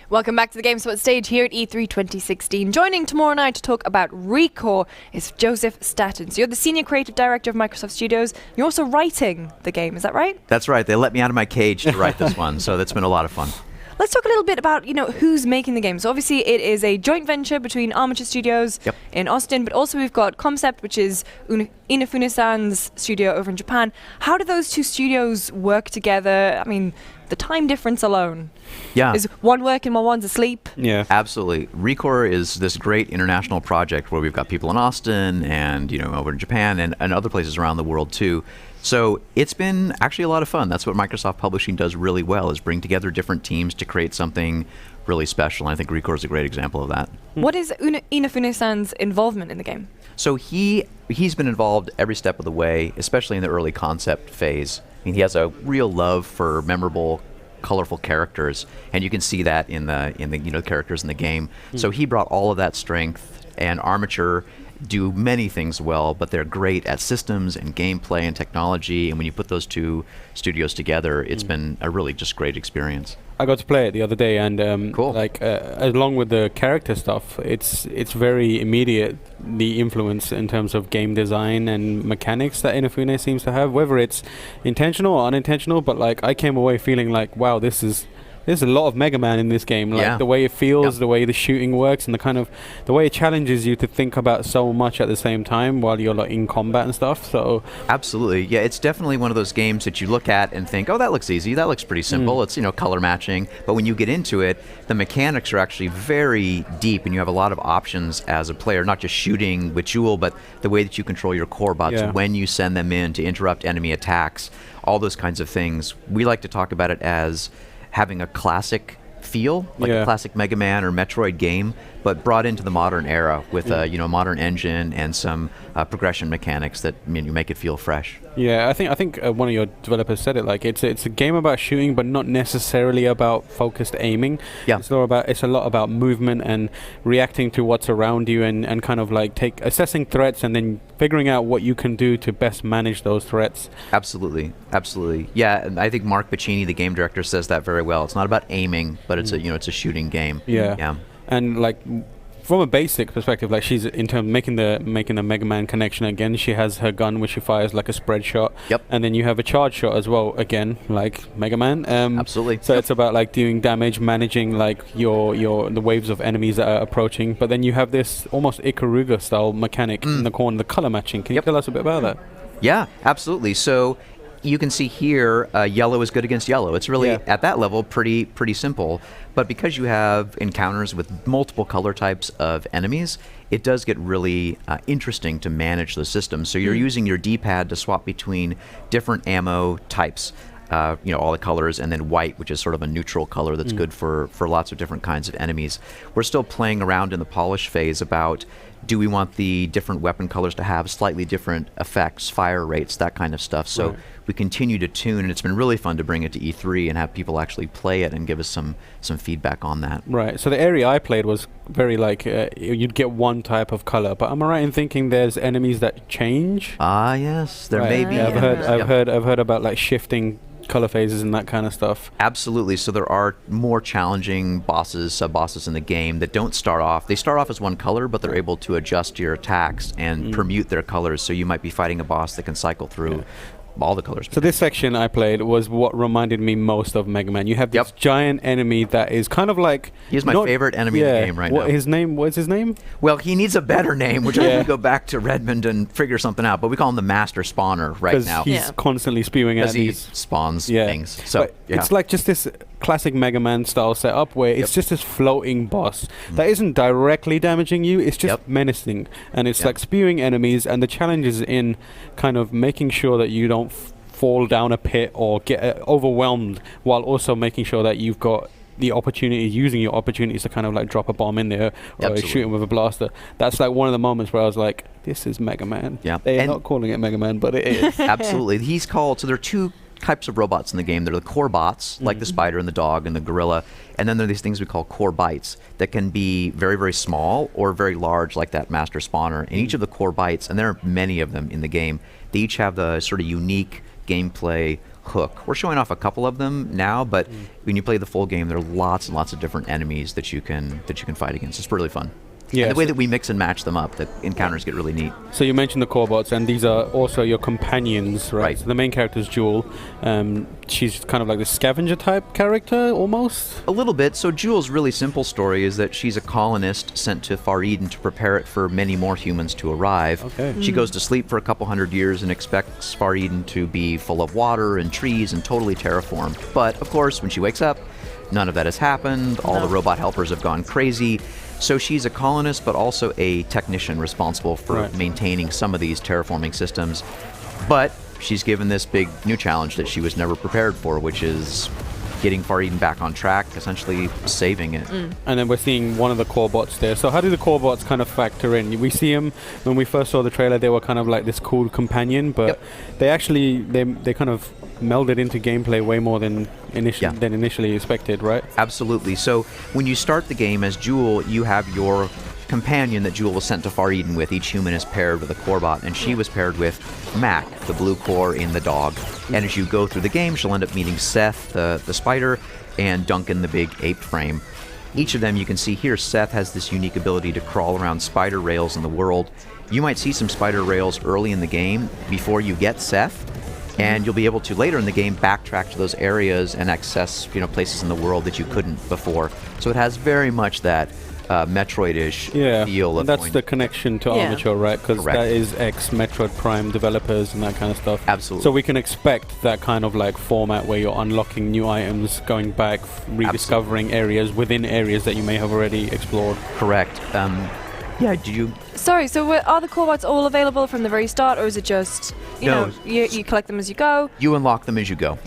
Welcome back to the GameSpot stage here at E3 2016. Joining tomorrow night to talk about ReCore is Joseph Staten. So you're the Senior Creative Director of Microsoft Studios. You're also writing the game, is that right? That's right. They let me out of my cage to write this one, so that's been a lot of fun. Let's talk a little bit about, who's making the game. So obviously it is a joint venture between Armature Studios in Austin, but also we've got Concept, which is Inafune-san's studio over in Japan. How do those two studios work together? I mean, the time difference alone. Yeah. Is one working while one's asleep? Yeah. Absolutely. ReCore is this great international project where we've got people in Austin and, over in Japan and other places around the world too. So it's been actually a lot of fun. That's what Microsoft Publishing does really well, is bring together different teams to create something really special. And I think ReCore is a great example of that. What is Inafune-san's involvement in the game? So he's been involved every step of the way, especially in the early concept phase. I mean, he has a real love for memorable, colorful characters, and you can see that in the characters in the game. So he brought all of that strength, and Armature do many things well, but they're great at systems and gameplay and technology, and when you put those two studios together, it's been a really just great experience. I got to play it the other day, and Cool. along with the character stuff, it's very immediate, the influence in terms of game design and mechanics that Inafune seems to have, whether it's intentional or unintentional. But I came away feeling like, wow, there's a lot of Mega Man in this game. The way it feels, the way the shooting works, and the way it challenges you to think about so much at the same time while you're in combat and stuff. So absolutely, yeah, it's definitely one of those games that you look at and think, oh, that looks easy, that looks pretty simple. It's color matching, but when you get into it, the mechanics are actually very deep, and you have a lot of options as a player, not just shooting with Joule, but the way that you control your core bots, when you send them in to interrupt enemy attacks, all those kinds of things. We like to talk about it as having a classic feel, like a classic Mega Man or Metroid game, but brought into the modern era with a modern engine and some progression mechanics that you make it feel fresh. Yeah, I think one of your developers said it, it's a game about shooting, but not necessarily about focused aiming. Yeah, it's a lot about movement and reacting to what's around you, and kind of assessing threats and then figuring out what you can do to best manage those threats. Absolutely. Yeah, and I think Mark Pacini, the game director, says that very well. It's not about aiming, but it's it's a shooting game. Yeah. And from a basic perspective, she's in terms of making the Mega Man connection again. She has her gun which she fires like a spread shot. Yep. And then you have a charge shot as well, again, like Mega Man. Absolutely. So it's about doing damage, managing the waves of enemies that are approaching. But then you have this almost Ikaruga style mechanic in the corner, the color matching. Can you tell us a bit about that? Yeah, absolutely. So you can see here, yellow is good against yellow. It's really, at that level, pretty simple. But because you have encounters with multiple color types of enemies, it does get really interesting to manage the system. So you're using your D-pad to swap between different ammo types, all the colors, and then white, which is sort of a neutral color that's good for lots of different kinds of enemies. We're still playing around in the polish phase about, do we want the different weapon colors to have slightly different effects, fire rates, that kind of stuff. So we continue to tune, and it's been really fun to bring it to E3 and have people actually play it and give us some feedback on that. Right. So the area I played was very you'd get one type of color, but am I right in thinking there's enemies that change? Yes, there may be. Yeah, I've heard about shifting color phases and that kind of stuff. Absolutely. So there are more challenging bosses, sub-bosses in the game that don't start off. They start off as one color, but they're able to adjust your attacks and permute their colors. So you might be fighting a boss that can cycle through all the colors. So this section I played was what reminded me most of Mega Man. You have this giant enemy that is kind of he's my favorite enemy in the game right now. What's his name? Well, he needs a better name, which I have to go back to Redmond and figure something out. But we call him the Master Spawner right now. He's constantly spewing at these. He spawns things. So it's just this classic Mega Man style setup where it's just this floating boss that isn't directly damaging you. It's just menacing, and it's spewing enemies. And the challenge is in kind of making sure that you don't fall down a pit or get overwhelmed, while also making sure that you've got the opportunity, using your opportunities to kind of drop a bomb in there or shoot him with a blaster. That's one of the moments where I was like, this is Mega Man. Yeah. They're not calling it Mega Man, but it is. Absolutely. He's called, so there are two types of robots in the game. They're the core bots, like the spider and the dog and the gorilla, and then there are these things we call core bites that can be very, very small or very large, like that Master Spawner. And each of the core bites, and there are many of them in the game, they each have the sort of unique gameplay hook. We're showing off a couple of them now, but when you play the full game, there are lots and lots of different enemies that you can fight against. It's really fun. Yeah, and the way that we mix and match them up, the encounters get really neat. So you mentioned the core bots, and these are also your companions, right? So the main character is Joule. She's kind of like the scavenger type character, almost? A little bit. So Joule's really simple story is that she's a colonist sent to Far Eden to prepare it for many more humans to arrive. Okay. She goes to sleep for a couple hundred years and expects Far Eden to be full of water and trees and totally terraformed. But, of course, when she wakes up, none of that has happened. All the robot helpers have gone crazy. So she's a colonist, but also a technician responsible for maintaining some of these terraforming systems. But she's given this big new challenge that she was never prepared for, which is getting Far Eden back on track, essentially saving it. And then we're seeing one of the core bots there. So how do the core bots kind of factor in? We see them, when we first saw the trailer, they were kind of like this cool companion, but they actually, they kind of melded into gameplay way more than initially expected, right? Absolutely. So when you start the game as Joule, you have your companion that Joule was sent to Far Eden with. Each human is paired with a core bot, and she was paired with Mac, the blue core in the dog. And as you go through the game, she'll end up meeting Seth, the spider, and Duncan, the big ape frame. Each of them, you can see here, Seth has this unique ability to crawl around spider rails in the world. You might see some spider rails early in the game before you get Seth, and you'll be able to later in the game backtrack to those areas and access, places in the world that you couldn't before. So it has very much that Metroid-ish feel. And that's the connection to Armature, right? Because that is ex-Metroid Prime developers and that kind of stuff. Absolutely. So we can expect that kind of like format where you're unlocking new items, going back, rediscovering areas within areas that you may have already explored. Correct. Do you... Sorry, so are the core bots all available from the very start, or is it just, you know, you collect them as you go? You unlock them as you go,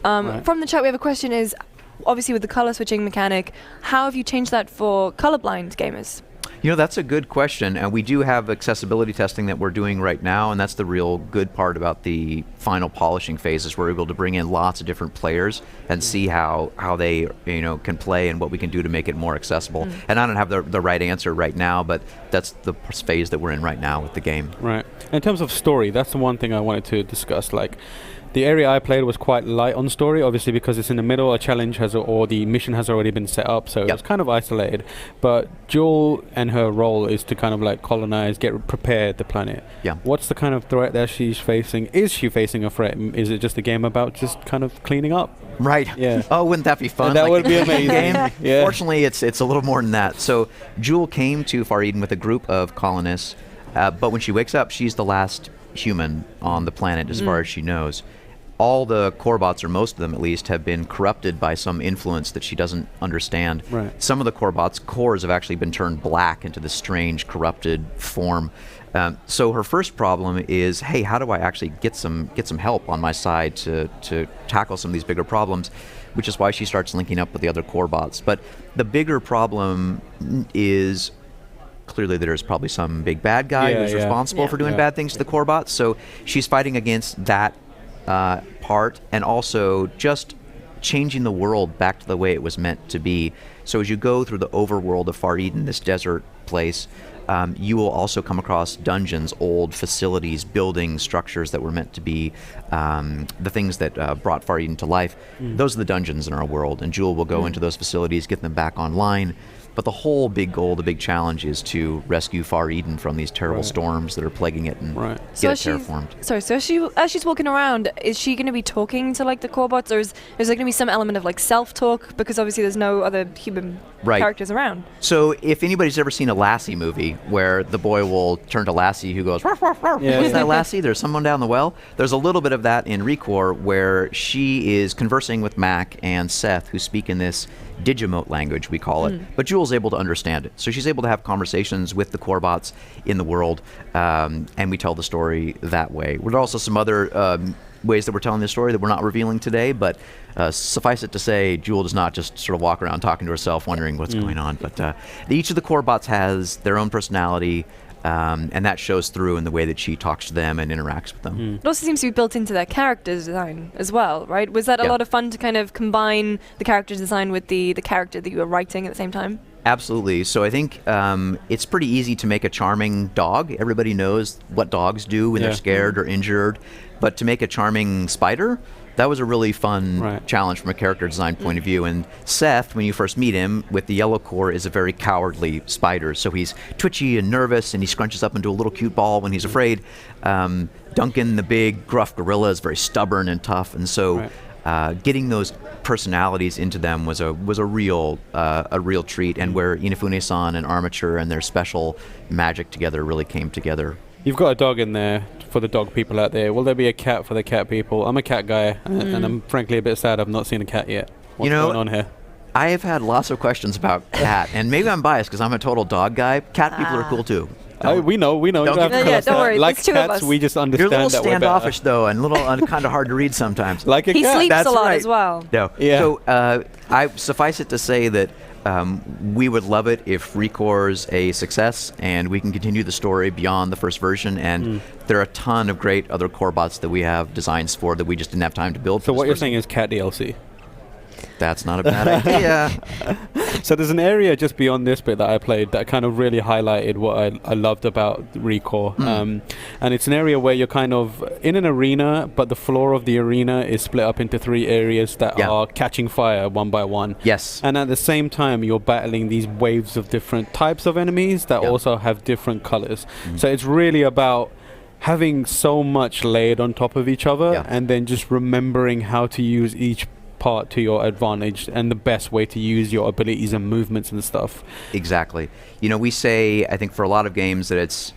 From the chat, we have a question is, obviously with the color switching mechanic, how have you changed that for colorblind gamers? That's a good question, and we do have accessibility testing that we're doing right now, and that's the real good part about the final polishing phase is we're able to bring in lots of different players and see how they can play and what we can do to make it more accessible. And I don't have the right answer right now, but that's the phase that we're in right now with the game. Right. In terms of story, that's the one thing I wanted to discuss. Like, the area I played was quite light on story, obviously because it's in the middle. A challenge or the mission has already been set up, so it's kind of isolated. But Joule and her role is to kind of like colonize, prepare the planet. What's the kind of threat that she's facing? Is she facing a threat? Is it just a game about just kind of cleaning up? Right. Yeah. Oh, wouldn't that be fun? That would be amazing. Game? Fortunately, it's a little more than that. So Joule came to Far Eden with a group of colonists, but when she wakes up, she's the last human on the planet as far as she knows. All the core bots, or most of them at least, have been corrupted by some influence that she doesn't understand. Right. Some of the core bots' cores have actually been turned black into this strange, corrupted form. So her first problem is, hey, how do I actually get some help on my side to tackle some of these bigger problems? Which is why she starts linking up with the other core bots. But the bigger problem is clearly there's probably some big bad guy who's responsible for doing bad things to the core bots. So she's fighting against that part, and also just changing the world back to the way it was meant to be. So as you go through the overworld of Far Eden, this desert place, you will also come across dungeons, old facilities, buildings, structures that were meant to be the things that brought Far Eden to life. Those are the dungeons in our world, and Joule will go into those facilities, get them back online. But the whole big goal, the big challenge, is to rescue Far Eden from these terrible storms that are plaguing it and get it terraformed. So as she's walking around, is she going to be talking to like the core bots, or is there going to be some element of like self-talk, because obviously there's no other human characters around? So if anybody's ever seen a Lassie movie where the boy will turn to Lassie who goes, ruff, ruff, ruff. What's that, Lassie? There's someone down the well. There's a little bit of that in ReCore, where she is conversing with Mac and Seth, who speak in this Digimote language, we call it, but Joule's able to understand it. So she's able to have conversations with the core bots in the world, and we tell the story that way. There are also some other ways that we're telling the story that we're not revealing today, but suffice it to say, Joule does not just sort of walk around talking to herself wondering what's going on, but each of the core bots has their own personality, and that shows through in the way that she talks to them and interacts with them. It also seems to be built into their character design as well, right? Was that a lot of fun to kind of combine the character design with the character that you were writing at the same time? Absolutely. So I think it's pretty easy to make a charming dog. Everybody knows what dogs do when they're scared or injured. But to make a charming spider, That was a really fun Right. challenge from a character design point of view. And Seth, when you first meet him with the yellow core, is a very cowardly spider. So he's twitchy and nervous, and he scrunches up into a little cute ball when he's afraid. Duncan, the big gruff gorilla, is very stubborn and tough. And so getting those personalities into them was a real treat. And where Inafune-san and Armature and their special magic together really came together. You've got a dog in there for the dog people out there. Will there be a cat for the cat people? I'm a cat guy, and I'm frankly a bit sad I've not seen a cat yet. What's going on here? I have had lots of questions about cat, and maybe I'm biased because I'm a total dog guy. Cat people are cool too. We know. You don't have to tell us don't that. worry, Like there's two of cats, us. we just You're a understand little that we're standoffish better. though, and a little kind of hard to read sometimes. Like a He cat. sleeps That's a lot right. as well. No. Yeah. So I suffice it to say that we would love it if ReCore's a success and we can continue the story beyond the first version. And there are a ton of great other core bots that we have designs for that we just didn't have time to build. So for what this you're version. saying is cat DLC. That's not a bad idea. So there's an area just beyond this bit that I played that kind of really highlighted what I loved about ReCore. And it's an area where you're kind of in an arena, but the floor of the arena is split up into 3 areas that are catching fire one by one. Yes. And at the same time, you're battling these waves of different types of enemies that also have different colors. So it's really about having so much layered on top of each other and then just remembering how to use each part to your advantage and the best way to use your abilities and movements and stuff. Exactly. You know, we say, I think for a lot of games that it's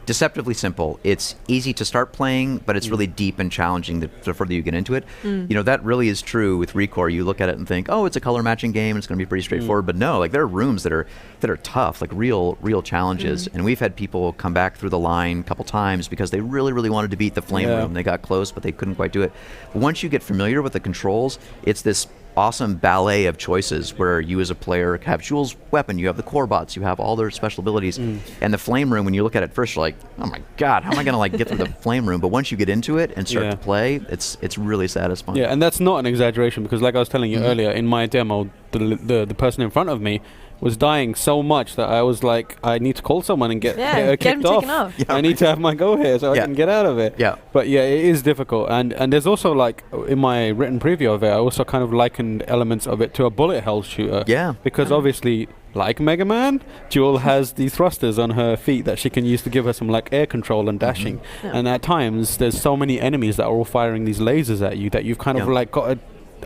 deceptively simple. It's easy to start playing, but it's really deep and challenging the further you get into it. You know, that really is true with ReCore. You look at it and think, oh, it's a color matching game, it's going to be pretty straightforward. But no, like there are rooms that are tough, like real challenges. And we've had people come back through the line a couple times because they really wanted to beat the flame room. They got close, but they couldn't quite do it. Once you get familiar with the controls, it's this awesome ballet of choices where you as a player have Joule's weapon, you have the core bots, you have all their special abilities. And the flame room, when you look at it first, you're like, oh my god, how am I going to like get through the flame room? But once you get into it and start to play, it's really satisfying. Yeah, and that's not an exaggeration because like I was telling you earlier, in my demo, the person in front of me was dying so much that I was like, I need to call someone and get her get kicked him taken off. I need to have my go here so I can get out of it. But yeah, it is difficult. And there's also like, in my written preview of it, I also kind of likened elements of it to a bullet hell shooter. Yeah. Because obviously, like Mega Man, Joule has these thrusters on her feet that she can use to give her some like air control and dashing. And at times, there's so many enemies that are all firing these lasers at you that you've kind of like got to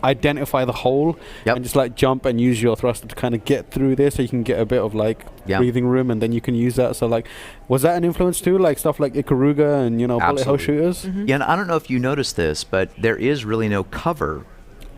identify the hole and just like jump and use your thruster to kind of get through there so you can get a bit of like breathing room and then you can use that. So like, was that an influence too, like stuff like Ikaruga and, you know, bullet hell shooters? Yeah, and I don't know if you noticed this, but there is really no cover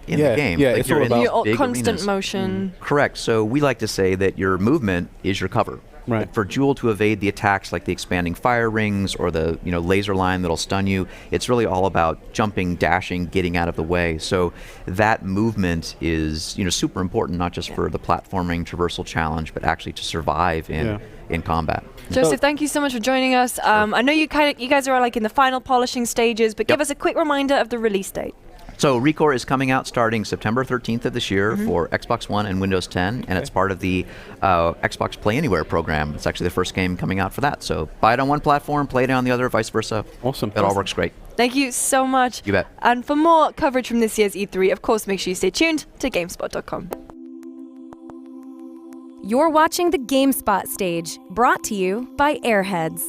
in the game. Yeah, like it's all about constant arenas. motion. Correct. So we like to say that your movement is your cover. Right. Like for Joule to evade the attacks like the expanding fire rings or the laser line that'll stun you, it's really all about jumping, dashing, getting out of the way. So that movement is super important, not just for the platforming traversal challenge, but actually to survive in combat. Joseph, thank you so much for joining us. I know you guys are like in the final polishing stages, but give us a quick reminder of the release date. So ReCore is coming out starting September 13th of this year for Xbox One and Windows 10, and it's part of the Xbox Play Anywhere program. It's actually the first game coming out for that. So buy it on one platform, play it on the other, vice versa. Awesome. It all works great. Thank you so much. You bet. And for more coverage from this year's E3, of course, make sure you stay tuned to GameSpot.com. You're watching the GameSpot stage, brought to you by Airheads.